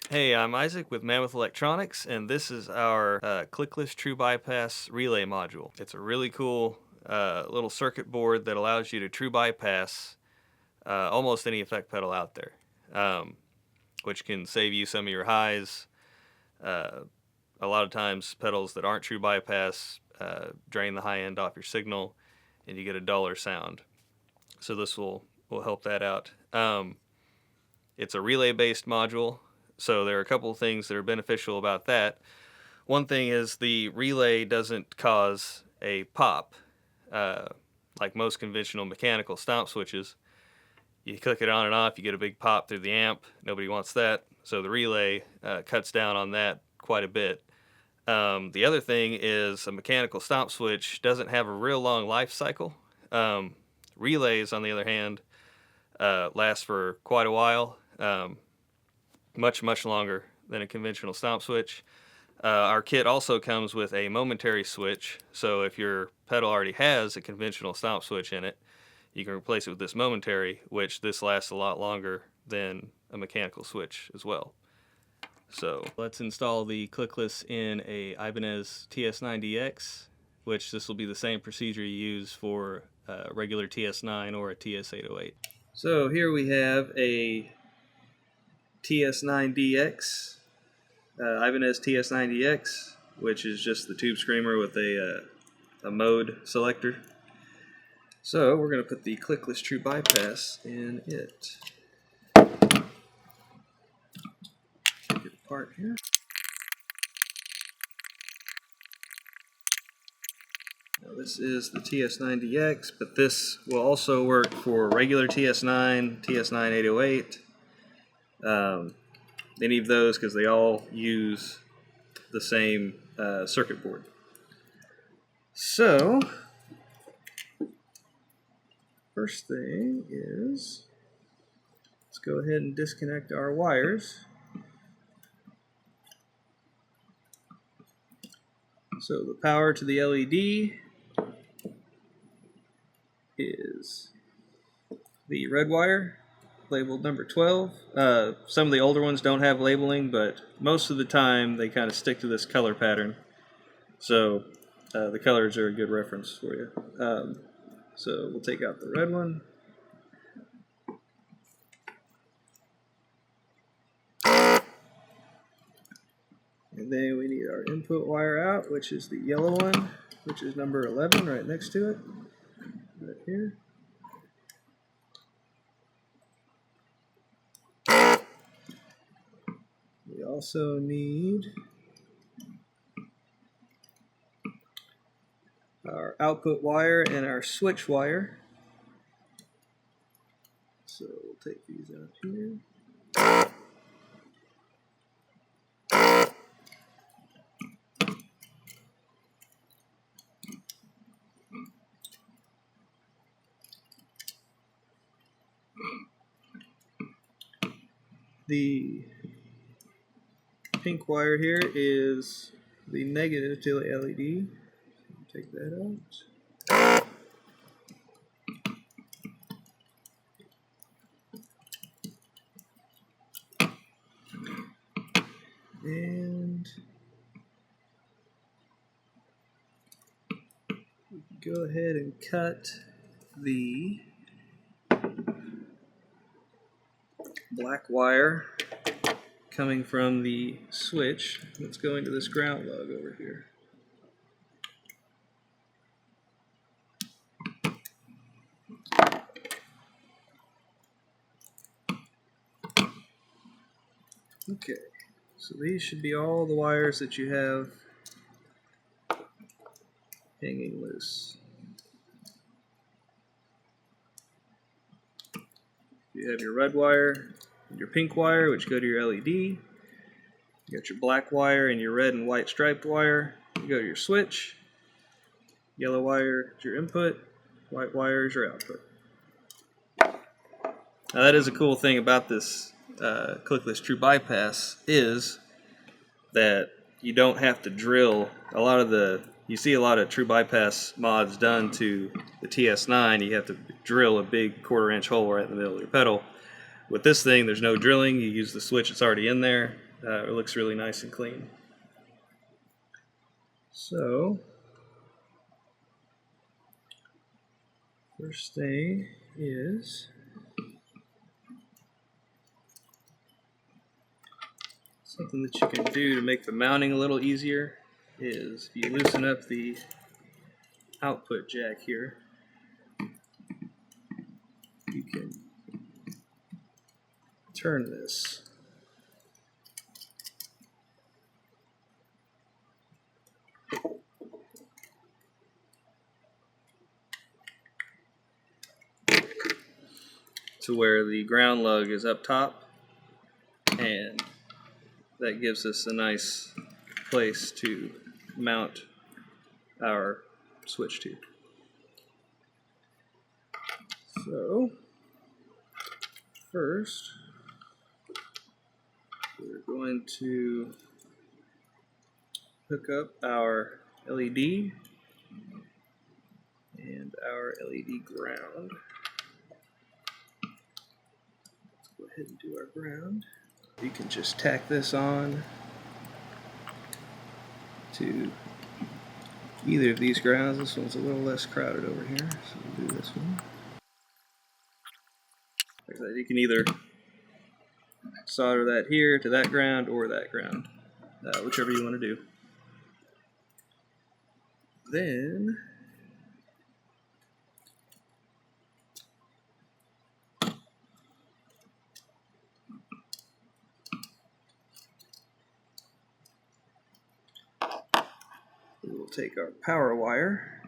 Hey, I'm Isaac with Mammoth Electronics, and this is our clickless true bypass relay module. It's a really cool little circuit board that allows you to true bypass almost any effect pedal out there, which can save you some of your highs. Uh, a lot of times, pedals that aren't true bypass drain the high end off your signal, and you get a duller sound. So this will help that out. It's a relay-based module, so there are a couple of things that are beneficial about that. One thing is the relay doesn't cause a pop, uh, like most conventional mechanical stomp switches. You click it on and off, you get a big pop through the amp. Nobody wants that, so the relay cuts down on that quite a bit. The other thing is a mechanical stomp switch doesn't have a real long life cycle. Relays, on the other hand, last for quite a while, much longer than a conventional stomp switch. Our kit also comes with a momentary switch, so if your pedal already has a conventional stomp switch in it, you can replace it with this momentary, which this lasts a lot longer than a mechanical switch as well. So let's install the clickless in a Ibanez TS-9DX, which this will be the same procedure you use for a regular TS9 or a TS808. So here we have a TS-9DX, Ibanez TS-9DX, which is just the tube screamer with a mode selector. So we're going to put the clickless true bypass in it. Get it apart here. Now this is the TS-9DX, but this will also work for regular TS9, TS9 808, any of those, because they all use the same circuit board. So first thing is, let's go ahead and disconnect our wires. So the power to the LED is the red wire, labeled number 12. Some of the older ones don't have labeling, but most of the time they kind of stick to this color pattern. So the colors are a good reference for you. So we'll take out the red one. And then we need our input wire out, which is the yellow one, which is number 11 right next to it, right here. We also need our output wire and our switch wire. So we'll take these out here. The pink wire here is the negative to the LED. Take that out. And go ahead and cut the black wire coming from the switch that's going to this ground lug over here. Okay, so these should be all the wires that you have hanging loose. You have your red wire and your pink wire, which go to your LED. You got your black wire and your red and white striped wire. You go to your switch. Yellow wire is your input. White wire is your output. Now that is a cool thing about this clickless true bypass, is that you don't have to drill a lot of you see a lot of true bypass mods done to the TS9. You have to drill a big 1/4 inch hole right in the middle of your pedal. With this thing, there's no drilling. You use the switch that's already in there, It looks really nice and clean. So, first thing is something that you can do to make the mounting a little easier is if you loosen up the output jack here, you can turn this to where the ground lug is up top, and that gives us a nice place to mount our switch to. So first we're going to hook up our LED and our LED ground. Let's go ahead and do our ground. You can just tack this on to either of these grounds. This one's a little less crowded over here, so we'll do this one. Like that, you can either solder that here to that ground or that ground, whichever you want to do. Then we will take our power wire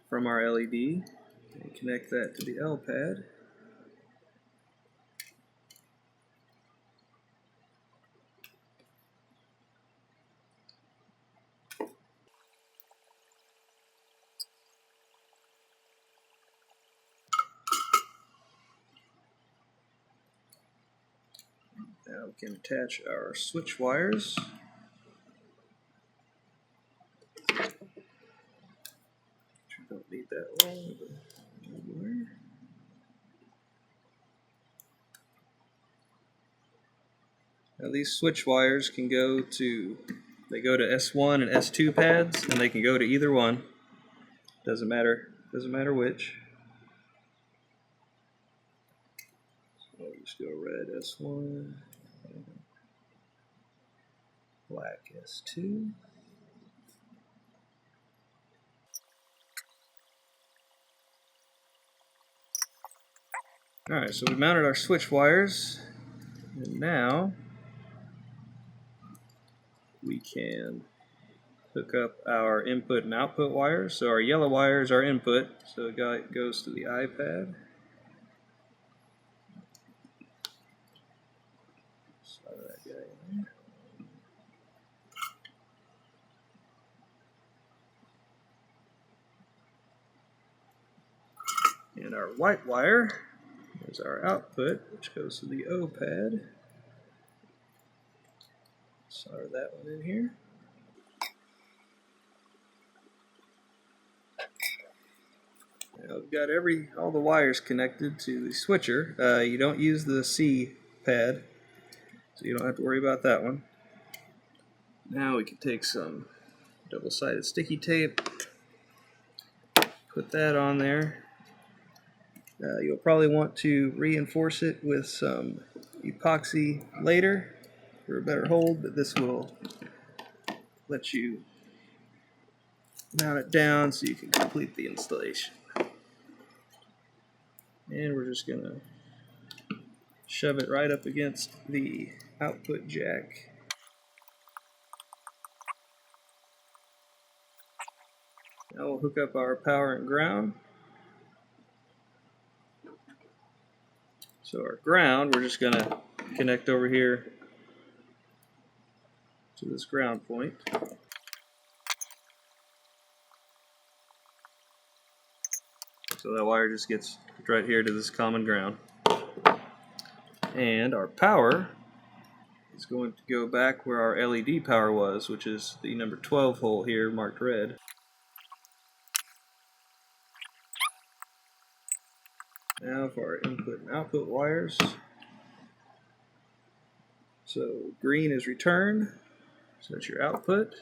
from our LED and connect that to the L pad. Now we can attach our switch wires. Don't need that long, but wire. Now these switch wires can go to, they go to S1 and S2 pads, and they can go to either one. Doesn't matter which. So I'll just go red S1, and black S2. Alright, so we mounted our switch wires, and now we can hook up our input and output wires. So our yellow wire is our input, so it goes to the iPad. Solder that guy in there. And our white wire is our output, which goes to the O pad. Solder that one in here. Now we've got all the wires connected to the switcher. You don't use the C pad, so you don't have to worry about that one. Now we can take some double-sided sticky tape, put that on there. You'll probably want to reinforce it with some epoxy later for a better hold, but this will let you mount it down so you can complete the installation. And we're just going to shove it right up against the output jack. Now we'll hook up our power and ground. So our ground, we're just going to connect over here to this ground point. So that wire just gets right here to this common ground. And our power is going to go back where our LED power was, which is the number 12 hole here marked red. Now for our input and output wires, So green is return, so that's your output,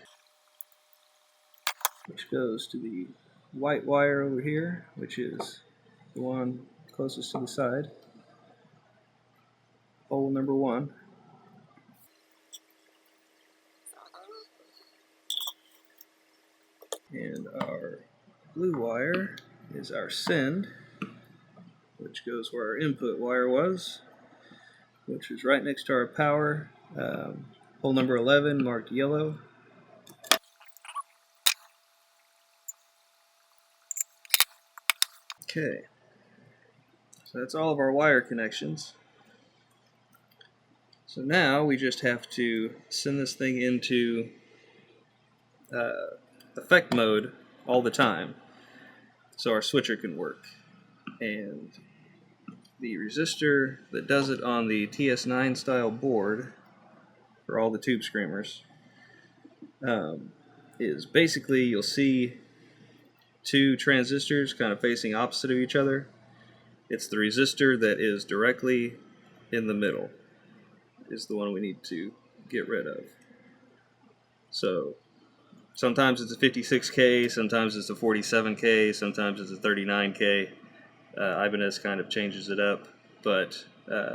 which goes to the white wire over here, which is the one closest to the side, hole number 1. And our blue wire is our send, which goes where our input wire was, which is right next to our power, hole number 11 marked yellow. Okay, so that's all of our wire connections. So now we just have to send this thing into effect mode all the time so our switcher can work. And the resistor that does it on the TS9 style board for all the tube screamers is basically, you'll see 2 transistors kind of facing opposite of each other. It's the resistor that is directly in the middle is the one we need to get rid of. So sometimes it's a 56K, sometimes it's a 47K, sometimes it's a 39K. Ibanez kind of changes it up, but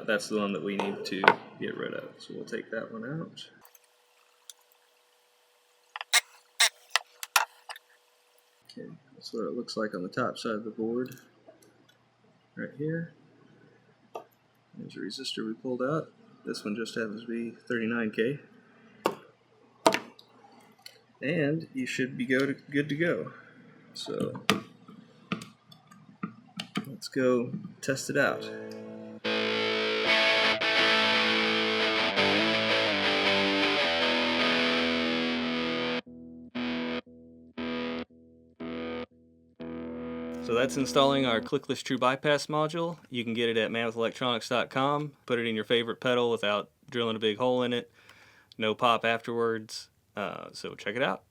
that's the one that we need to get rid of. So we'll take that one out. Okay, that's what it looks like on the top side of the board. Right here. There's a resistor we pulled out. This one just happens to be 39K. And you should be good to go. So let's go test it out. So that's installing our clickless true bypass module. You can get it at mammothelectronics.com. Put it in your favorite pedal without drilling a big hole in it. No pop afterwards. So check it out.